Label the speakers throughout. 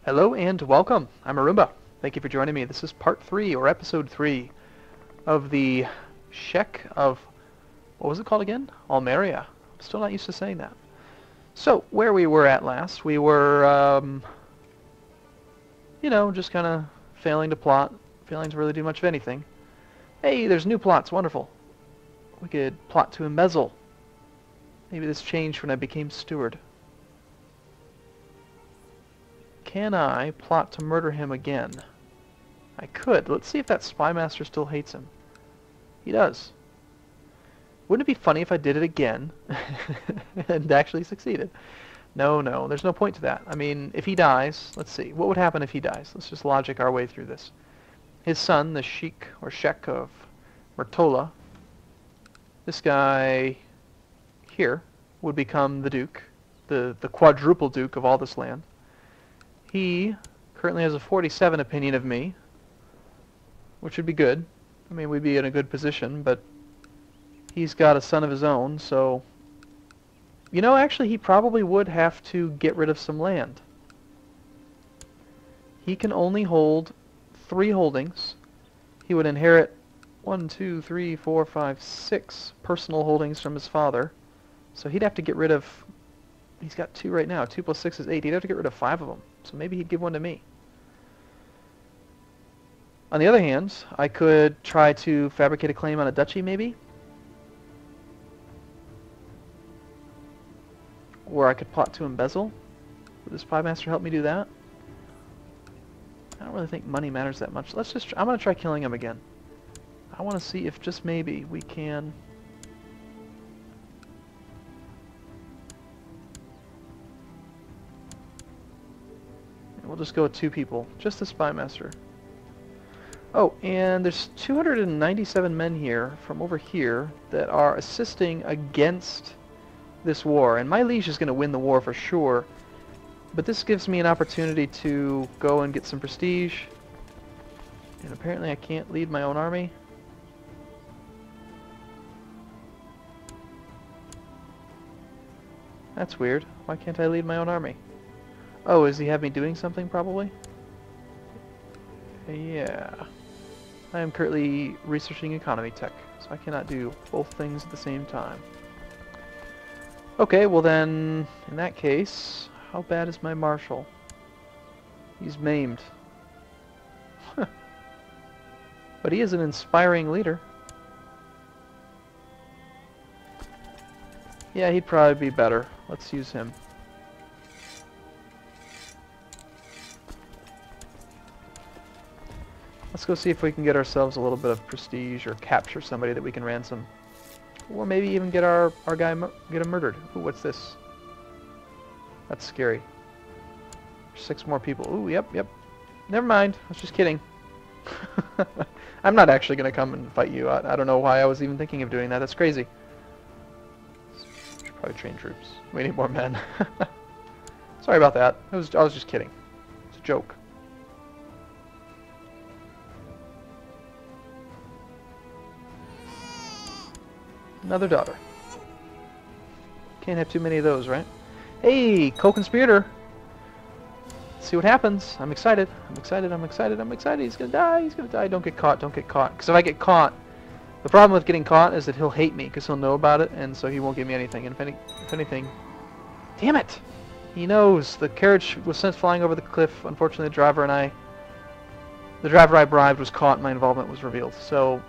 Speaker 1: Hello and welcome. I'm Arumba. Thank you for joining me. This is part 3 or episode 3 of the Sheik of, what was it called again? Almeria. I'm still not used to saying that. So, where we were at last, we were, just kind of failing to plot, failing to really do much of anything. Hey, there's new plots. Wonderful. We could plot to embezzle. Maybe this changed when I became steward. Can I plot to murder him again? I could. Let's see if that spy master still hates him. He does. Wouldn't it be funny if I did it again and actually succeeded? No, there's no point to that. I mean, if he dies, let's see. What would happen if he dies? Let's just logic our way through this. His son, the Sheik or Sheik of Almeria, this guy here would become the Duke, the quadruple Duke of all this land. He currently has a 47 opinion of me, which would be good. I mean, we'd be in a good position, but he's got a son of his own, so... You know, actually, he probably would have to get rid of some land. He can only hold 3 holdings. He would inherit 6 personal holdings from his father. So he'd have to get rid of... He's got 2 right now. 2 plus 6 is 8. He'd have to get rid of 5 of them. So maybe he'd give one to me. On the other hand, I could try to fabricate a claim on a duchy, maybe. Or I could plot to embezzle. Would the spy master help me do that? I don't really think money matters that much. I'm going to try killing him again. I want to see if just maybe we can... We'll just go with 2 people. Just the spy master. Oh, and there's 297 men here from over here that are assisting against this war. And my liege is going to win the war for sure. But this gives me an opportunity to go and get some prestige. And apparently I can't lead my own army. That's weird. Why can't I lead my own army? Oh, does he have me doing something, probably? Yeah. I am currently researching economy tech, so I cannot do both things at the same time. Okay, well then, in that case, how bad is my marshal? He's maimed. But he is an inspiring leader. Yeah, he'd probably be better. Let's use him. Let's go see if we can get ourselves a little bit of prestige or capture somebody that we can ransom. Or maybe even get our guy, get him murdered. Ooh, what's this? That's scary. 6 more people. Ooh, yep. Never mind. I was just kidding. I'm not actually going to come and fight you. I don't know why I was even thinking of doing that. That's crazy. Should probably train troops. We need more men. Sorry about that. I was just kidding. It's a joke. Another daughter. Can't have too many of those, right? Hey, co-conspirator. See what happens. I'm excited. He's gonna die. Don't get caught. Because if I get caught, the problem with getting caught is that he'll hate me because he'll know about it, and so he won't give me anything. And if anything, damn it! He knows. The carriage was sent flying over the cliff. Unfortunately, the driver I bribed was caught. And my involvement was revealed. So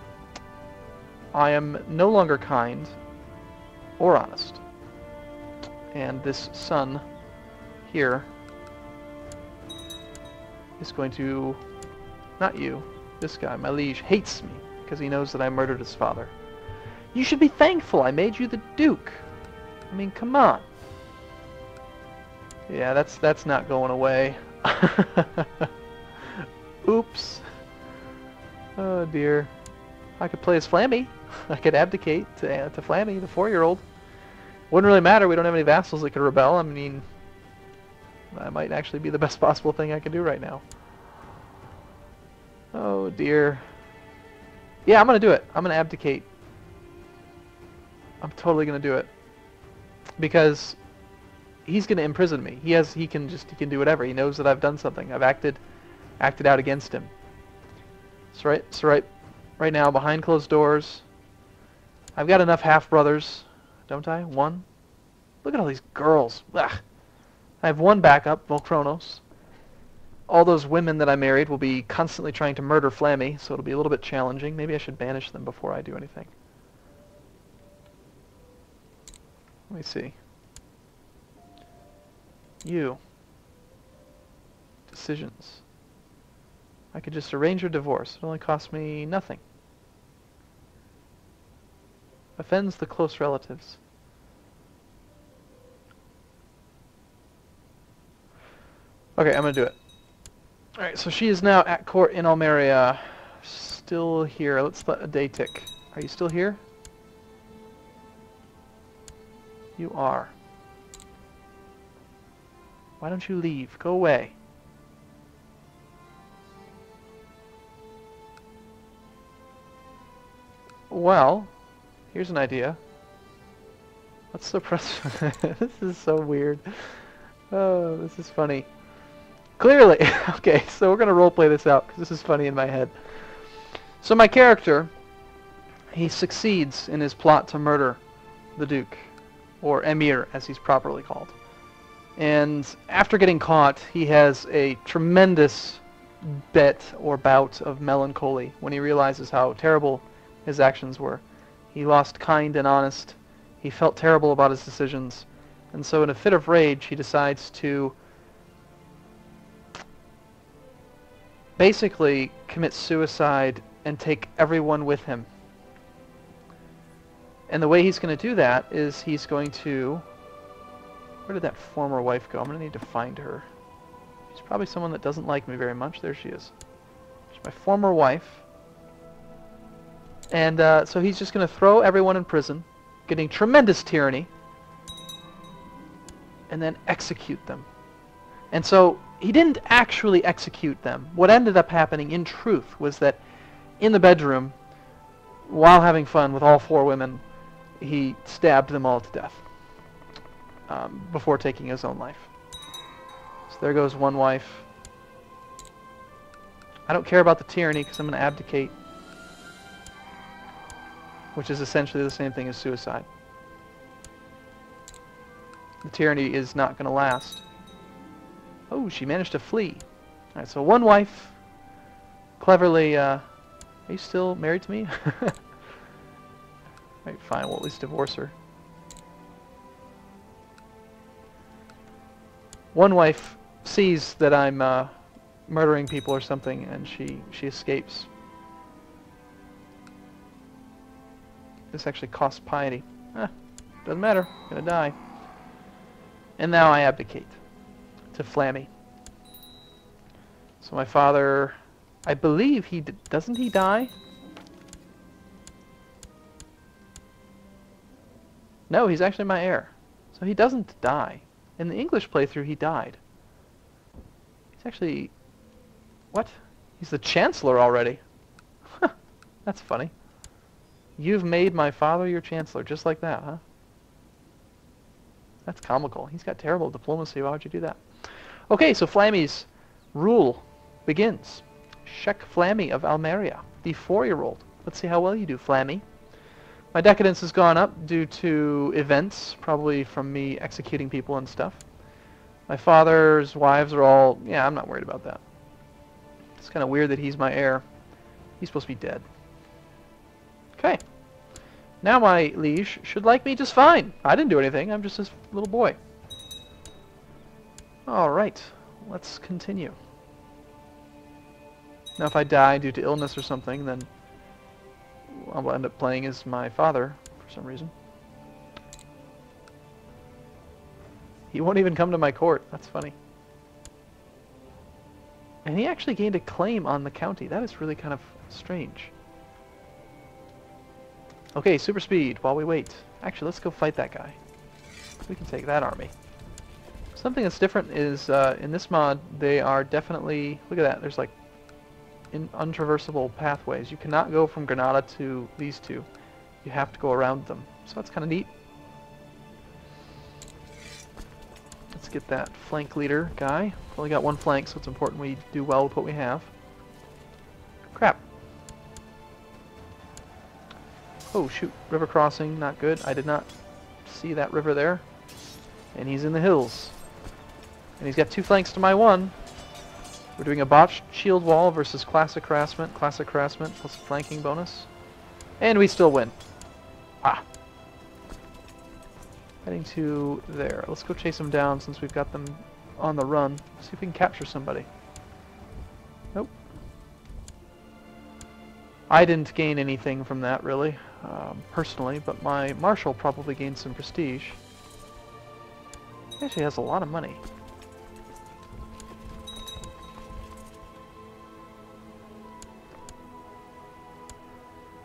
Speaker 1: I am no longer kind or honest. And this son here is going to... Not you. This guy, my liege, hates me because he knows that I murdered his father. You should be thankful I made you the Duke. I mean, come on. Yeah, that's not going away. Oops. Oh dear. I could play as Flammy. I could abdicate to Flammy, the 4-year-old. Wouldn't really matter. We don't have any vassals that could rebel. I mean, that might actually be the best possible thing I can do right now. Oh dear. Yeah, I'm gonna do it. I'm gonna abdicate. I'm totally gonna do it. Because he's going to imprison me. He can do whatever. He knows that I've done something. I've acted out against him. So right now, behind closed doors, I've got enough half-brothers, don't I? One? Look at all these girls. Ugh. I have one backup, Volcronos. All those women that I married will be constantly trying to murder Flammy, so it'll be a little bit challenging. Maybe I should banish them before I do anything. Let me see. You. Decisions. I could just arrange your divorce. It only costs me nothing. Offends the close relatives. Okay, I'm gonna do it. Alright, so she is now at court in Almeria. Still here. Let's let a day tick. Are you still here? You are. Why don't you leave? Go away. Well, here's an idea. Let's suppress... This is so weird. Oh, this is funny. Clearly! Okay, so we're going to roleplay this out, because this is funny in my head. So my character, he succeeds in his plot to murder the Duke, or Emir, as he's properly called. And after getting caught, he has a tremendous bout of melancholy when he realizes how terrible his actions were. He lost kind and honest. He felt terrible about his decisions. And so in a fit of rage, he decides to basically commit suicide and take everyone with him. And the way he's going to do that is he's going to... Where did that former wife go? I'm going to need to find her. She's probably someone that doesn't like me very much. There she is. She's my former wife. And so he's just going to throw everyone in prison, getting tremendous tyranny, and then execute them. And so he didn't actually execute them. What ended up happening in truth was that in the bedroom, while having fun with all 4 women, he stabbed them all to death before taking his own life. So there goes one wife. I don't care about the tyranny because I'm going to abdicate, which is essentially the same thing as suicide. The tyranny is not going to last. Oh, she managed to flee. Alright, so one wife cleverly... are you still married to me? Alright, fine, we'll at least divorce her. One wife sees that I'm murdering people or something, and she escapes. This actually costs piety. Doesn't matter. I'm gonna die. And now I abdicate to Flammy. So my father, I believe he doesn't he die? No, he's actually my heir. So he doesn't die. In the English playthrough, he died. He's actually... What? He's the Chancellor already. That's funny. You've made my father your Chancellor, just like that, huh? That's comical. He's got terrible diplomacy. Why would you do that? Okay, so Flammy's rule begins. Sheik Flammy of Almeria, the 4-year-old. Let's see how well you do, Flammy. My decadence has gone up due to events, probably from me executing people and stuff. My father's wives are all... Yeah, I'm not worried about that. It's kind of weird that he's my heir. He's supposed to be dead. Okay. Now my liege should like me just fine. I didn't do anything. I'm just this little boy. Alright. Let's continue. Now if I die due to illness or something, then I'll end up playing as my father for some reason. He won't even come to my court. That's funny. And he actually gained a claim on the county. That is really kind of strange. Okay, super speed while we wait. Actually, let's go fight that guy. We can take that army. Something that's different is, in this mod, they are definitely... Look at that, there's like untraversable pathways. You cannot go from Granada to these two. You have to go around them. So that's kind of neat. Let's get that flank leader guy. We've only got one flank, so it's important we do well with what we have. Crap. Oh, shoot. River crossing. Not good. I did not see that river there. And he's in the hills. And he's got 2 flanks to my 1. We're doing a botched shield wall versus classic harassment. Classic harassment plus flanking bonus. And we still win. Ah. Heading to there. Let's go chase them down since we've got them on the run. See if we can capture somebody. Nope. I didn't gain anything from that, really, personally, but my marshal probably gained some prestige. He actually has a lot of money.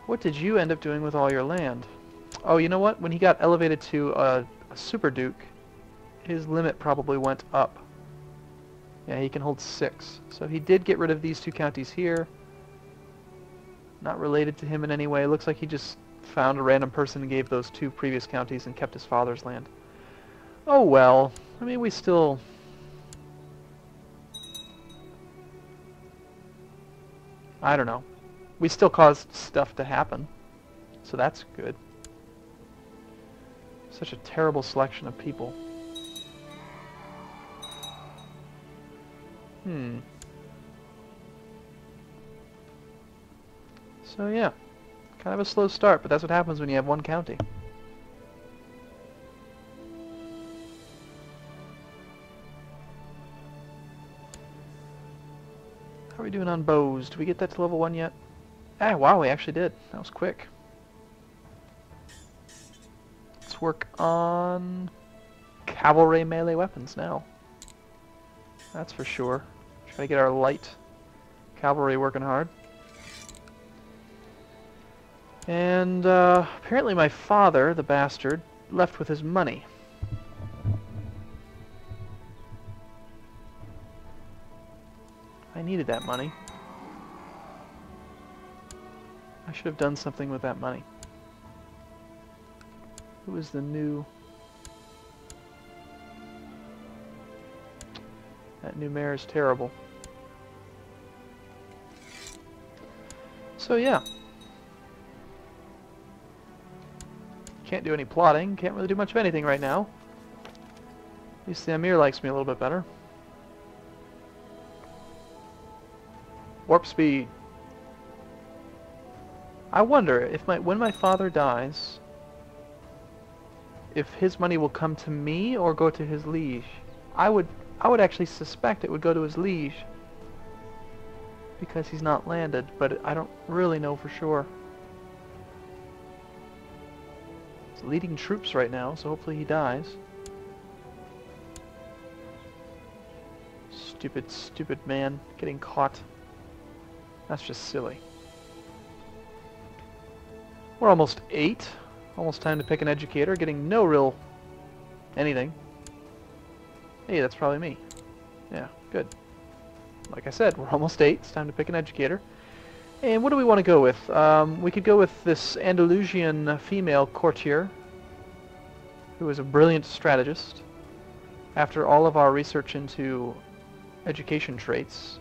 Speaker 1: What did you end up doing with all your land? Oh, you know what? When he got elevated to a Super Duke, his limit probably went up. Yeah, he can hold 6. So he did get rid of these 2 counties here. Not related to him in any way. Looks like he just found a random person and gave those 2 previous counties and kept his father's land. Oh well. I mean, we still... I don't know. We still caused stuff to happen. So that's good. Such a terrible selection of people. So yeah, kind of a slow start, but that's what happens when you have 1 county. How are we doing on bows? Did we get that to level 1 yet? Ah, wow, we actually did. That was quick. Let's work on cavalry melee weapons now. That's for sure. Try to get our light cavalry working hard. And apparently my father, the bastard, left with his money. I needed that money. I should have done something with that money. Who is the new... That new mayor is terrible. So yeah. Can't do any plotting. Can't really do much of anything right now. At least the Emir likes me a little bit better. Warp speed. I wonder if when my father dies, if his money will come to me or go to his liege. I would actually suspect it would go to his liege because he's not landed, but I don't really know for sure. He's leading troops right now, so hopefully he dies. Stupid, stupid man getting caught. That's just silly. We're almost 8. Almost time to pick an educator, getting no real anything. Hey, that's probably me. Yeah, good. Like I said, we're almost 8. It's time to pick an educator. And what do we want to go with? We could go with this Andalusian female courtier, who is a brilliant strategist. After all of our research into education traits,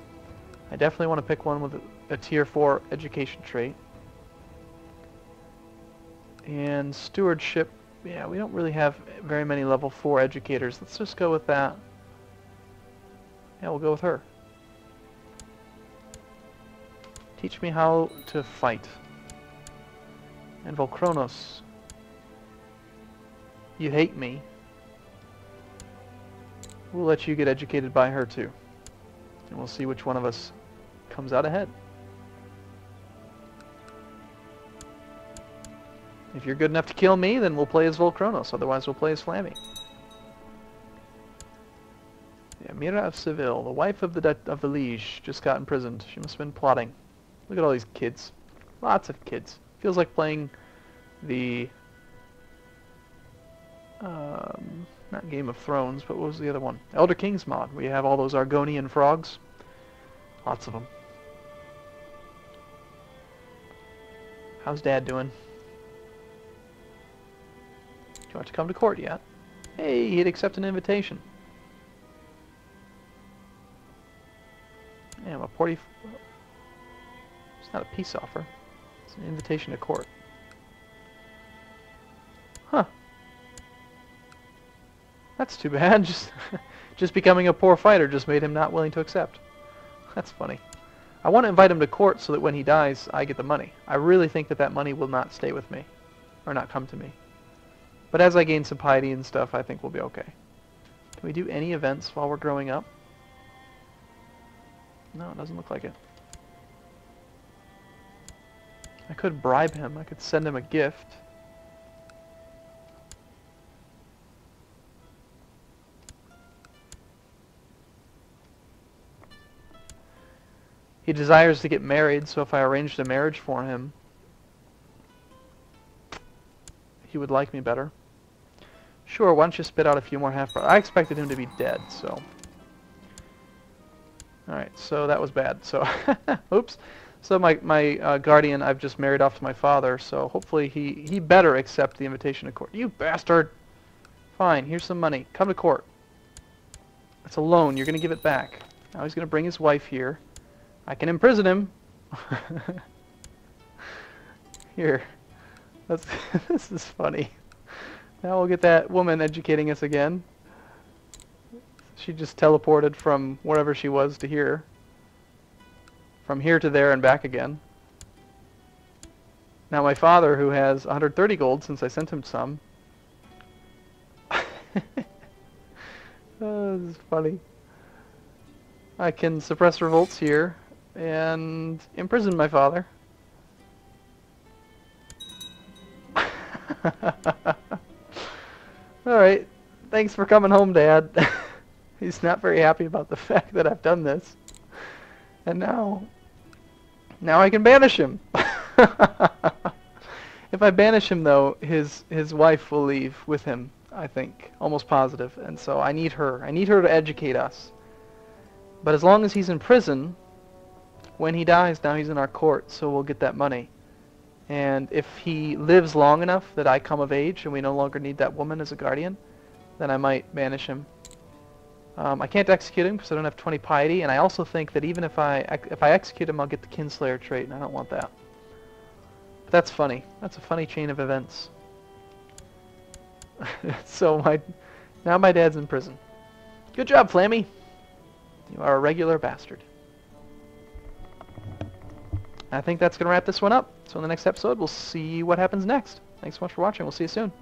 Speaker 1: I definitely want to pick one with a tier 4 education trait. And stewardship, yeah, we don't really have very many level 4 educators. Let's just go with that. Yeah, we'll go with her. Teach me how to fight. And Volcronos, you hate me. We'll let you get educated by her too. And we'll see which one of us comes out ahead. If you're good enough to kill me, then we'll play as Volcronos. Otherwise, we'll play as Flammy. Yeah, Mira of Seville, the wife of the liege, just got imprisoned. She must have been plotting. Look at all these kids. Lots of kids. Feels like playing the... not Game of Thrones, but what was the other one? Elder Kings mod, where you have all those Argonian frogs. Lots of them. How's Dad doing? Do you want to come to court yet? Hey, he'd accept an invitation. Damn, a 40... It's not a peace offer. It's an invitation to court. Huh. That's too bad. Just becoming a poor fighter just made him not willing to accept. That's funny. I want to invite him to court so that when he dies, I get the money. I really think that that money will not stay with me. Or not come to me. But as I gain some piety and stuff, I think we'll be okay. Can we do any events while we're growing up? No, it doesn't look like it. I could bribe him. I could send him a gift. He desires to get married, so if I arranged a marriage for him, he would like me better. Sure, why don't you spit out a few more half-brothers? I expected him to be dead, so... Alright, so that was bad. So, oops. So my guardian, I've just married off to my father, so hopefully he better accept the invitation to court. You bastard! Fine, here's some money. Come to court. It's a loan. You're going to give it back. Now he's going to bring his wife here. I can imprison him. Here. This is funny. Now we'll get that woman educating us again. She just teleported from wherever she was to here. From here to there and back again. Now my father, who has 130 gold since I sent him some. Oh, this is funny. I can suppress revolts here and imprison my father. Alright, thanks for coming home, Dad. He's not very happy about the fact that I've done this. And now I can banish him. If I banish him, though, his wife will leave with him, I think. Almost positive. And so I need her. I need her to educate us. But as long as he's in prison, when he dies, now he's in our court, so we'll get that money. And if he lives long enough that I come of age and we no longer need that woman as a guardian, then I might banish him. I can't execute him because I don't have 20 piety, and I also think that even if I execute him, I'll get the Kinslayer trait, and I don't want that. But that's funny. That's a funny chain of events. So now my dad's in prison. Good job, Flammy. You are a regular bastard. I think that's going to wrap this one up. So in the next episode, we'll see what happens next. Thanks so much for watching. We'll see you soon.